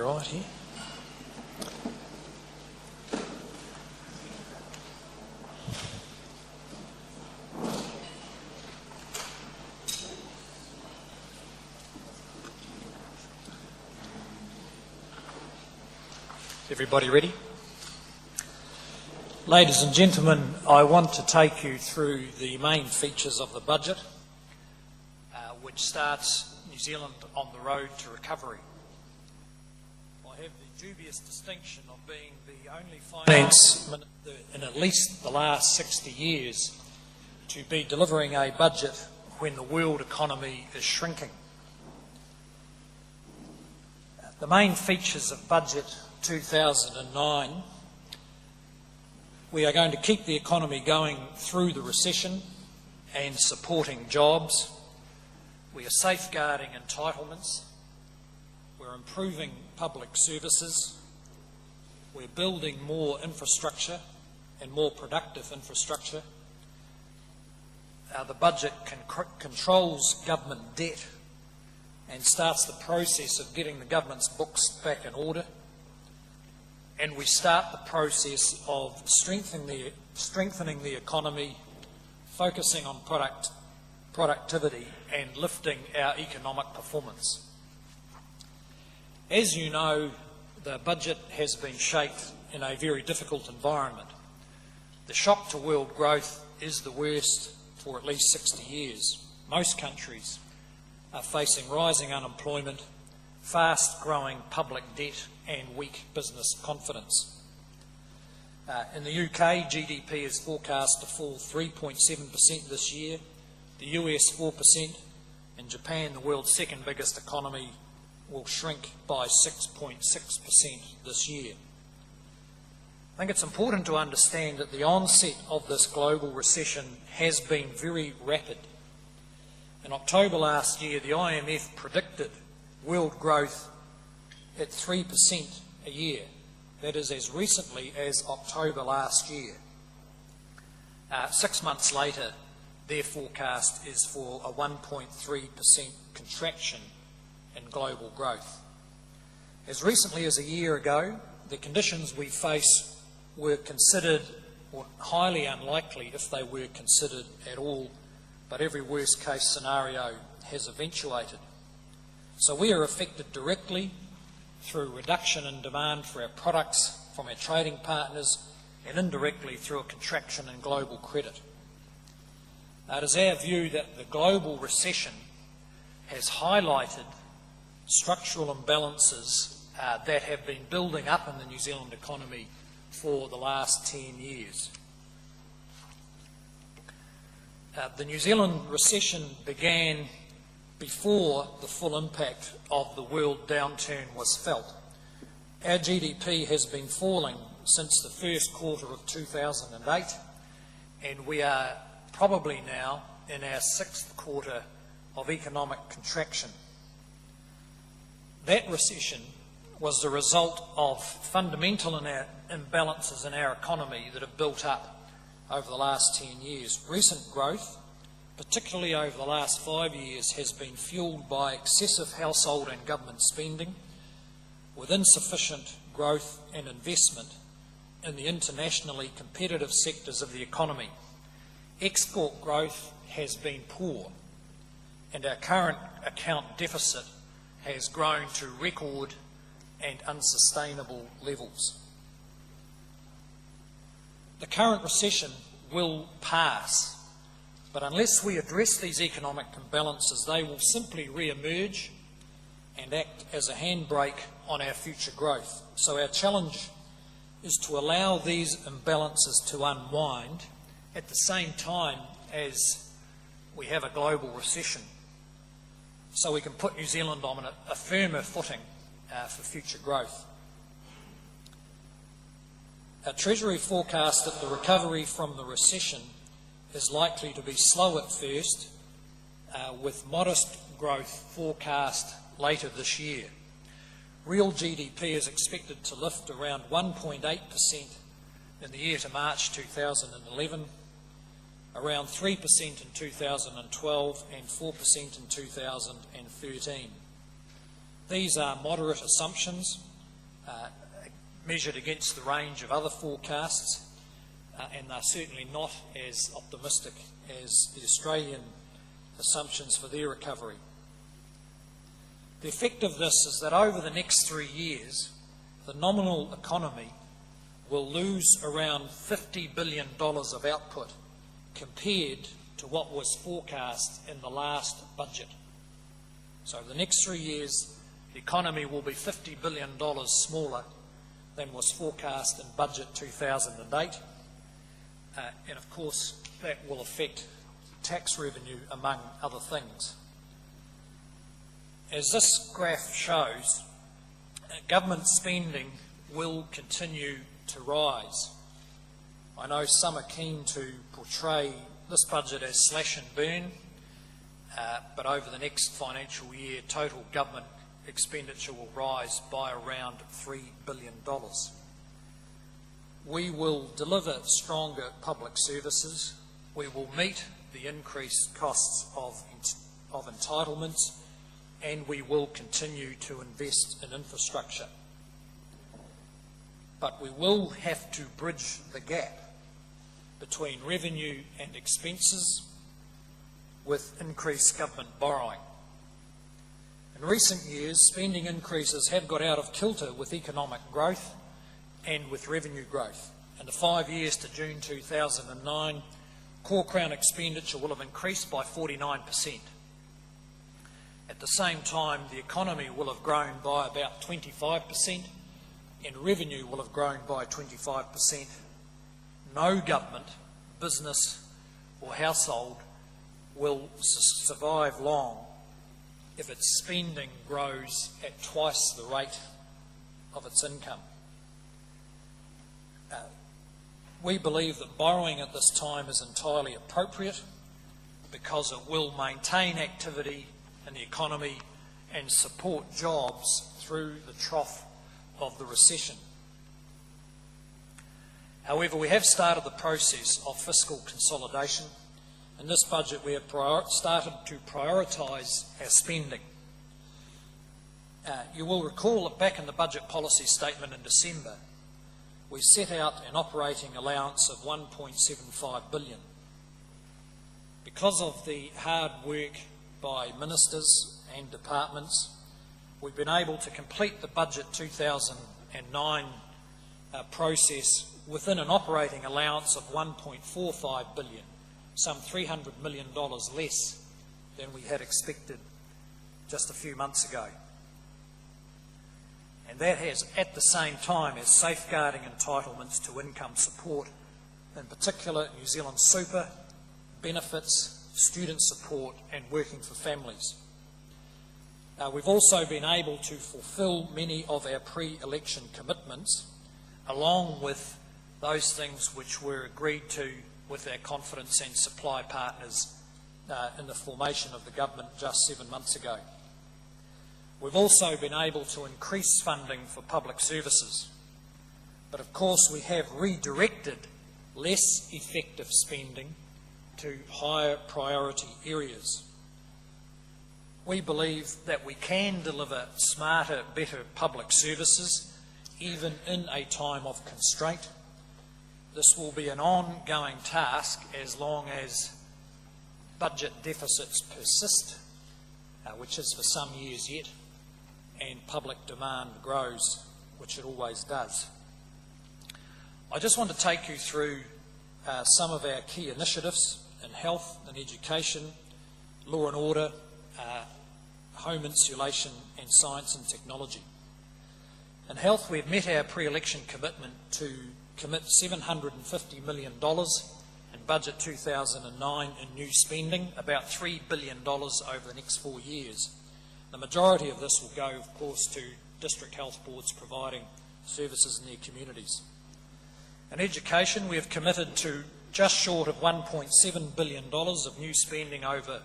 right here. Is everybody ready? Ladies and gentlemen, I want to take you through the main features of the budget, which starts New Zealand on the road to recovery. I have the dubious distinction of being the only finance minister in at least the last 60 years to be delivering a budget when the world economy is shrinking. The main features of Budget 2009: we are going to keep the economy going through the recession and supporting jobs. We are safeguarding entitlements. We're improving public services. We're building more infrastructure and more productive infrastructure. The budget controls government debt and starts the process of getting the government's books back in order. And we start the process of strengthening the economy, focusing on productivity and lifting our economic performance. As you know, the budget has been shaped in a very difficult environment. The shock to world growth is the worst for at least 60 years. Most countries are facing rising unemployment, fast-growing public debt and weak business confidence. In the UK, GDP is forecast to fall 3.7% this year, the US 4%, and Japan, the world's second biggest economy, will shrink by 6.6% this year. I think it's important to understand that the onset of this global recession has been very rapid. In October last year, the IMF predicted world growth at 3% a year. That is as recently as October last year. 6 months later, their forecast is for a 1.3% contraction in global growth. As recently as a year ago, the conditions we face were considered highly unlikely if they were considered at all, but every worst case scenario has eventuated. So we are affected directly through reduction in demand for our products from our trading partners and indirectly through a contraction in global credit. It is our view that the global recession has highlighted structural imbalances that have been building up in the New Zealand economy for the last 10 years. The New Zealand recession began before the full impact of the world downturn was felt. Our GDP has been falling since the first quarter of 2008, and we are probably now in our 6th quarter of economic contraction. That recession was the result of fundamental imbalances in our economy that have built up over the last 10 years. Recent growth, particularly over the last 5 years, has been fuelled by excessive household and government spending, with insufficient growth and investment in the internationally competitive sectors of the economy. Export growth has been poor, and our current account deficit has grown to record and unsustainable levels. The current recession will pass, but unless we address these economic imbalances, they will simply re-emerge and act as a handbrake on our future growth. So our challenge is to allow these imbalances to unwind at the same time as we have a global recession, so we can put New Zealand on a firmer footing for future growth. Our Treasury forecast that the recovery from the recession is likely to be slow at first, with modest growth forecast later this year. Real GDP is expected to lift around 1.8% in the year to March 2011, around 3% in 2012 and 4% in 2013. These are moderate assumptions, measured against the range of other forecasts, and they're certainly not as optimistic as the Australian assumptions for their recovery. The effect of this is that over the next 3 years, the nominal economy will lose around $50 billion of output compared to what was forecast in the last budget. So over the next 3 years, the economy will be $50 billion smaller than was forecast in Budget 2008. And of course, that will affect tax revenue, among other things. As this graph shows, government spending will continue to rise. I know some are keen to portray this budget as slash and burn, but over the next financial year, total government expenditure will rise by around $3 billion. We will deliver stronger public services. We will meet the increased costs of entitlements, and we will continue to invest in infrastructure. But we will have to bridge the gap between revenue and expenses with increased government borrowing. In recent years, spending increases have got out of kilter with economic growth and with revenue growth. In the 5 years to June 2009, core Crown expenditure will have increased by 49%. At the same time, the economy will have grown by about 25% and revenue will have grown by 25%. No government, business or household will survive long if its spending grows at twice the rate of its income. We believe that borrowing at this time is entirely appropriate because it will maintain activity in the economy and support jobs through the trough of the recession. However, we have started the process of fiscal consolidation. In this budget, we have started to prioritise our spending. You will recall that back in the budget policy statement in December, we set out an operating allowance of $1.75 billion. Because of the hard work by ministers and departments, we've been able to complete the Budget 2009 process within an operating allowance of $1.45 billion, some $300 million less than we had expected just a few months ago. And that has, at the same time as safeguarding entitlements to income support, in particular New Zealand Super, benefits, student support and working for families. We've also been able to fulfil many of our pre-election commitments, along with those things which were agreed to with our confidence and supply partners in the formation of the government just 7 months ago. We've also been able to increase funding for public services, but of course we have redirected less effective spending to higher priority areas. We believe that we can deliver smarter, better public services even in a time of constraint. This will be an ongoing task as long as budget deficits persist, which is for some years yet, and public demand grows, which it always does. I just want to take you through some of our key initiatives in health and education, law and order, home insulation and science and technology. In health, we've met our pre-election commitment to commit $750 million in Budget 2009 in new spending, about $3 billion over the next 4 years. The majority of this will go, of course, to district health boards providing services in their communities. In education, we have committed to just short of $1.7 billion of new spending over